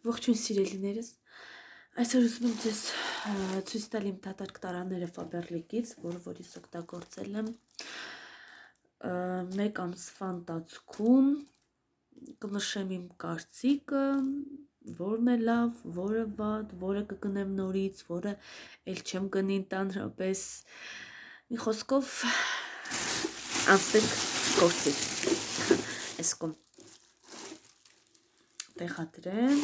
Ողջույն սիրելիներս, այսօր ուզում եմ ձեզ ցույց տալ իմ դատարկ տարաները Faberlic-ից, որը ես օգտագործել եմ մեկ ամսվա ընթացքում, կնշեմ իմ կարծիքը, որն է լավ, որը վատ, որը կգնեմ նորից, որը էլ չեմ գնի ընդհանրապես, մի խոսքով անցնենք գործի, այս կոմ տեղադրեմ,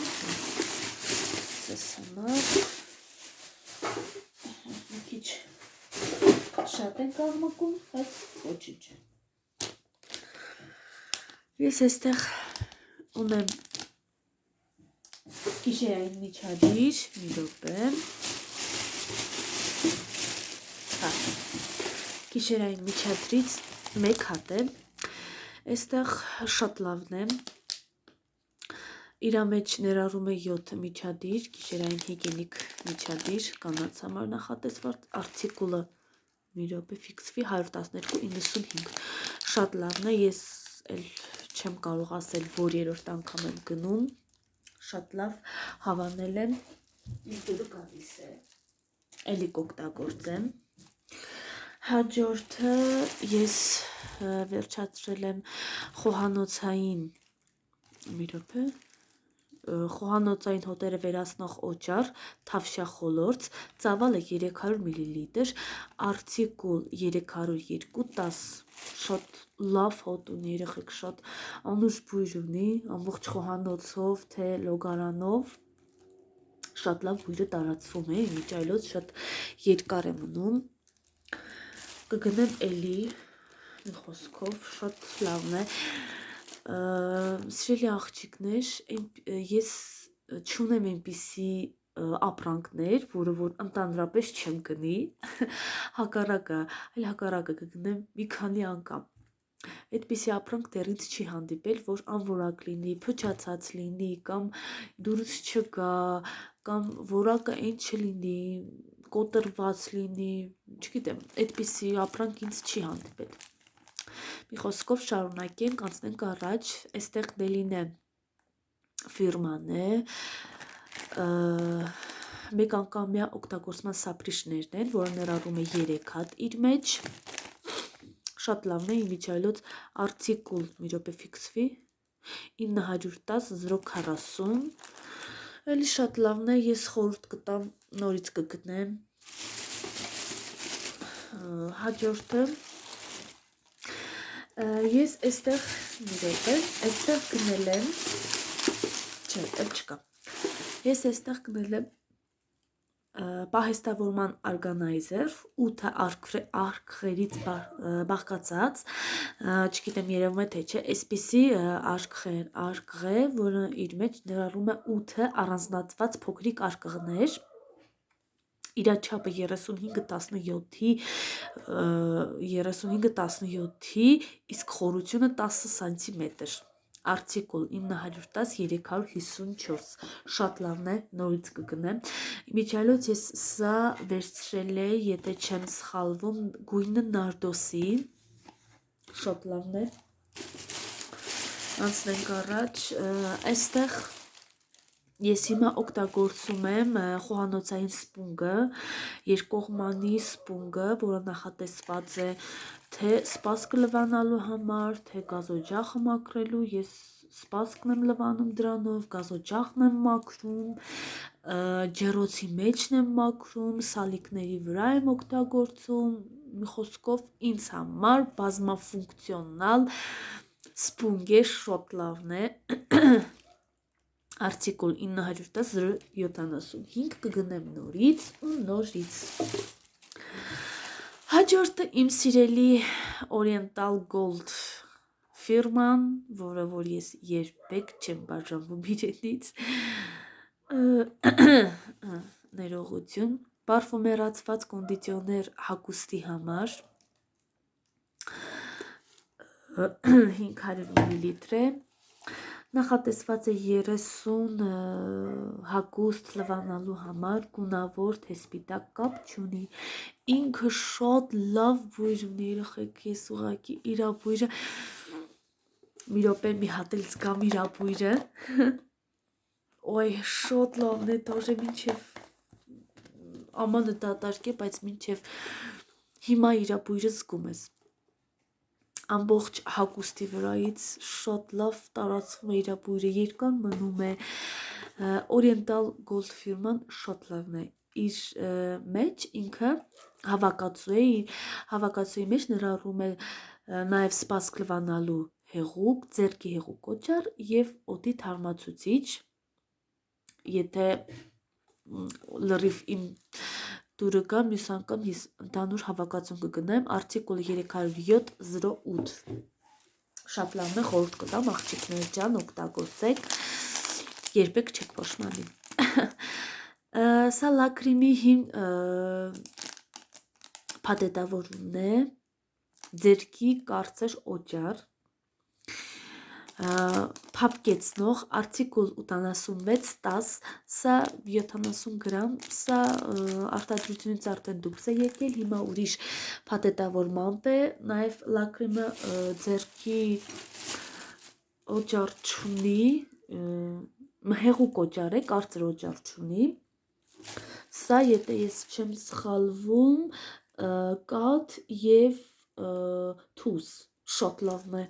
ձեզ համար, մի քիչ շատ ենք աղմկում, բայց ոչինչ։ Ես այստեղ ունեմ գիշերային միջադիր, մի րոպե, գիշերային միջադրից մեկ հատ է, այստեղ շատ լավն է, իր մեջ ներառում է 7 միջադիր, գիշերային հիգիենիկ միջադիր, կանանց համար նախատեսված, արտիկուլը մի րոպե ֆիքսվի 112.95, շատ լավն է, ես էլ չեմ կարող ասել, որ երրորդ անգամ եմ գնում, շատ լավ հավանել եմ, ինձ դուրը գալիս է, էլի կօգտագործեմ, հաջորդը ես վերջացրել եմ խոհանոցային, մի րոպե, խոհանոցային հոտերը վերացնող օճառ, թավշյա խոլորձ, ծավալը 300 մլ, արտիկուլ 302, 10, շատ լավ հոտ ունի, երեխեք շատ անուշ բույր ունի, ամբողջ խոհանոցով, թե լոգարանով, շատ լավ բույրը տարածվում է, իմիջիայլոց շատ երկար է մնում, կգնեմ էլի, մի խոսքով, շատ լավն է, սիրելի աղջիկներ, ես չունեմ այնպիսի ապրանքներ, որը որ ընդհանրապես չեմ գնի, հակառակը կգնեմ մի քանի անգամ, այդպիսի ապրանք դեռ ինձ չի հանդիպել, որ անորակ լինի, փչացած լինի, կամ դուրս չգա, կամ որակը այն չլինի, կոտրված լինի, չգիտեմ, այդպիսի ապրանք ինձ չի հանդիպել, մի խոսքով շարունակենք, անցնենք առաջ, այստեղ Դելինե ֆիրման է, մեկ անգամյա օգտագործման սապրիշներն են, որը ներառում է 3 հատ իր մեջ, շատ լավն է, իմիջիայլոց արտիկուլ, մի րոպե ֆիքսվի, 910 040, էլի շատ լավն է, ես խորհուրդ կտամ, նորից կգնեմ, հաջորդը, ես այստեղ, մի րոպե, այստեղ գնել եմ, չէ, էլ չկա, ես այստեղ գնել եմ պահեստավորման արգանայզեր, 8 արկղերից բաղկացած, չգիտեմ երևում է թե չէ, այսպիսի արկղ է, որը իր մեջ ներառում է 8 առանձնացված փոքրիկ արկղներ, իրա չափը 35-17-ի, իսկ խորությունը 10 սանտիմետր, արտիկուլ 910 354, շատ լավն է, նորից կգնեմ, իմիջիայլոց ես սա վերցրել է, եթե չեմ սխալվում, գույնը նարդոսի, շատ լավն է, անցնենք առաջ, այստեղ ես հիմա օգտագործում եմ խոհանոցային սպունգը, երկկողմանի սպունգը, որը նախատեսված է թե սպասքը լվանալու համար, թե գազօջախը մաքրելու, ես սպասքն եմ լվանում դրանով, գազօջախն եմ մաքրում, ջեռոցի մեջն եմ մաքրում, սալիկների վրա եմ օգտագործում, մի խոսքով ինձ համար բազմաֆունկցիոնալ սպունգ է, շատ լավն է, արտիկուլ 910 075, կգնեմ նորից ու նորից, հաջորդը իմ սիրելի Oriental Gold ֆիրման, որը որ ես երբեք չեմ բաժանվում իրենից, ներողություն, պարֆումերացված կոնդիցիոներ հագուստի համար, 500 մլ է, նախատեսված է 30 հագուստ լվանալու համար, գունավոր, թե սպիտակ կապ չունի, ինքը շատ լավ բույր ունի, երեխեք, ես ուղղակի իրա բույրը, մի րոպե մի հատ էլ զգամ իրա բույրը, Ոյ շոտ լավն է, դաժե մինչև ամանը դատարկ է, բայց մինչև հիմա իրա բույրը զգում ես։ Ամբողջ հագուստի վրայից շատ լավ տարածվում է իրա բույրը, երկար մնում է, Oriental Gold ֆիրման շատ լավն է, իր մեջ ինքը հավակացու է, հավակացուի մեջ ներառում է նաև սպասք լվանալու հեղուկ, ձեռքի հեղուկ կոճար և օդի թարմացուցիչ, եթե լրիվ իմ դուրը կա, մյուս անգամ ես ընդհանուր հավակացում կգնեմ, արտիկուլ 30708, շատ լավն է, խորհուրդ կտամ, աղջիկներ ջան, օգտագործեք, երբեք չեք փոշմանի։ Սա լակրիմի փաթեթավորումն է, ձեռքի կարծր օճառ, փափկեցնող, արտիկուլ 8610, սա 70 գրամ, սա արտադրությունից արդեն դուրս է եկել, հիմա ուրիշ փաթեթավորմամբ է, նաև լակրիմը ձեռքի օճառ չունի, հեղուկ օճառ է, կարծր օճառ չունի, սա եթե ես չեմ սխալվում, կաթ և թուս, շատ լավն է,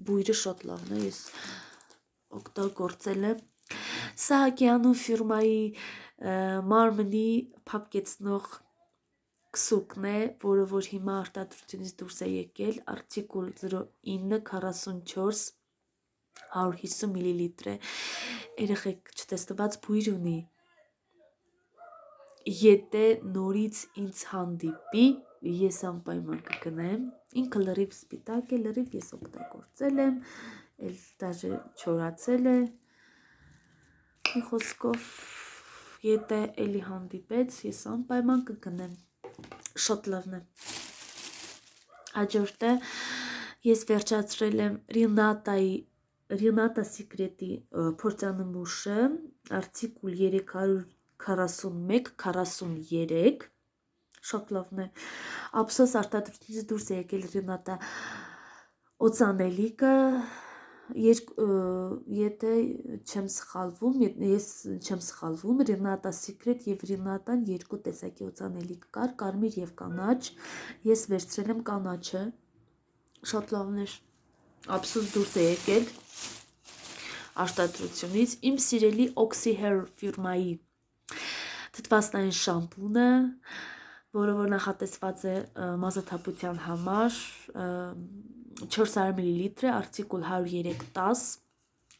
բույրը շատ լավն է, ես օգտագործել եմ, սա Կիանու ֆիրմայի մարմնի փափկեցնող քսուկն է, որը որ հիմա արտադրությունից դուրս է եկել, արտիկուլ 0944 150 մլլ է, երեխեք չտեսնված բույր ունի, եթե նորից ինձ հանդիպի, ես անպայման կգնեմ, ինքը լրիվ սպիտակ է, լրիվ ես օգտագործել եմ, էլ դաժե չորացել է, մի խոսքով, եթե էլի հանդիպեց, ես անպայման կգնեմ, շատ լավն է։ Հաջորդը ես վերջացրել եմ Renata Secret-ի փորձանմուշը, արտիկուլ 341-43, շատ լավն է, ափսոս արտադրությունից դուրս է եկել Renata օծանելիքը, եթե չեմ սխալվում, ես չեմ սխալվում, Renata Secret և Renata-ն երկու տեսակի օծանելիք կար, կարմիր և կանաչ, ես վերցրել եմ կանաչը, շատ լավն էր, ափսոս դուրս է եկել արտադրությունից, իմ սիրելի Oxy Hair ֆիրմայի թթվասնային շամպունը, որը որ նախատեսված է մազաթափության համար, 400 մլլ, արտիկուլ 10310,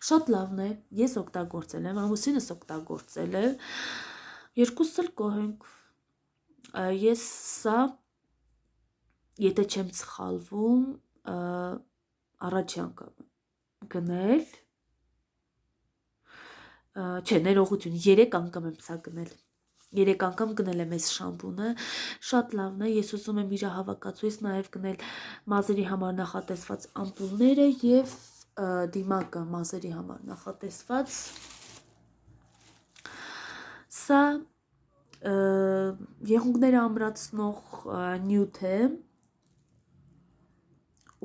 շատ լավն է, ես օգտագործել եմ, ամուսինս օգտագործել է, երկուսս էլ գոհ ենք, ես սա, եթե չեմ սխալվում, առաջի անգամ գնել, չէ, ներողություն, 3 անգամ եմ սա գնել, 3 անգամ գնել եմ այս շամպունը, շատ լավն է, ես ուզում եմ իր հավակացույց նաև գնել մազերի համար նախատեսված ամպուլները և դիմակը մազերի համար նախատեսված, սա եղունգները ամրացնող նյութ է,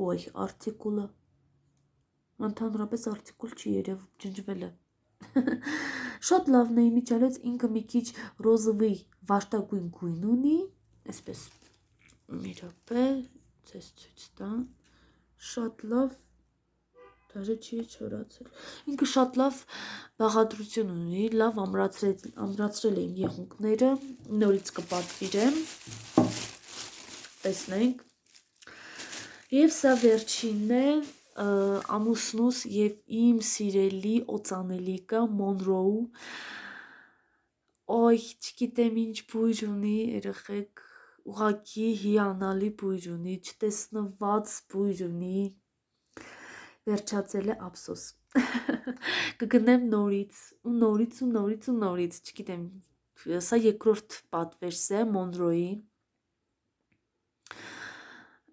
ոյ, արտիկուլը, ընդհանրապես արտիկուլ չի երևում, ջնջվել է, շատ լավն է, իմիջիալից ինքը մի քիչ ռոզովի վարդագույն գույն ունի, այսպես մի րոպե, ձեզ ցույց տամ, շատ լավ, դաժե չի չորացել, ինքը շատ լավ բաղադրություն ունի, լավ ամրացրել էին եղունգները, նորից կպատվիրեմ, տեսնենք, և սա վերջինն է, ամուսնուս և իմ սիրելի օծանելիքը Monroe, ոյ, չգիտեմ ինչ բույր ունի, երեխեք, ուղղակի հիանալի բույր ունի, չտեսնված բույր ունի, վերջացել է ափսոս, կգնեմ նորից, չգիտեմ, սա երկրորդ պատվերս է Monroe-ի,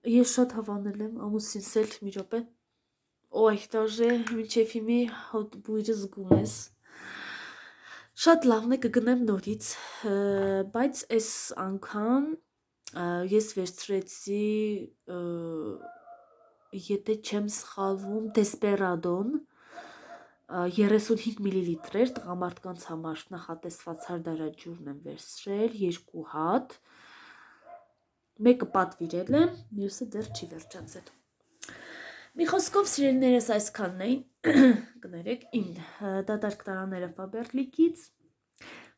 ես շատ հավանել եմ, ամուսինս էլ մի րոպե, ոյ, դաժե մինչև հիմի բույրը զգում ես, շատ լավն է, կգնեմ նորից, բայց այս անգամ ես վերցրեցի, եթե չեմ սխալվում, Desperadon, 35 մլ էր, տղամարդկանց համար նախատեսված հարդարաջուրն եմ վերցրել, 2 հատ, մեկը պատվիրել եմ, մյուսը դեռ չի վերջացել։ Մի խոսքով սիրելիներս այսքանն էին, կներեք, իմ դատարկ տարաները Faberlic-ից,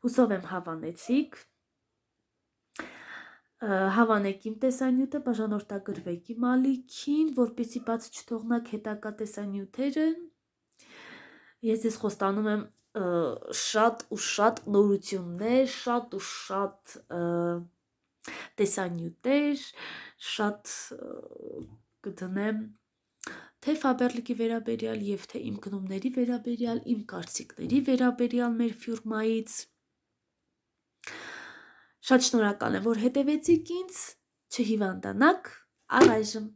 հուսով եմ հավանեցիք, հավանեք իմ տեսանյութը, բաժանորդագրվեք իմ ալիքին, որպեսզի բաց չթողնաք հետագա տեսանյութերը։ Ես ձեզ խոստանում եմ շատ ու շատ նորություններ, շատ ու շատ տեսանյութեր, շատ կդնեմ թե Faberlic-ի վերաբերյալ եւ թե իմ գնումների վերաբերյալ, իմ կարծիքների վերաբերյալ մեր ֆիրմայից։ Շատ շնորհակալ եմ, որ հետևեցիք ինձ, չհիվանդանաք, առայժմ։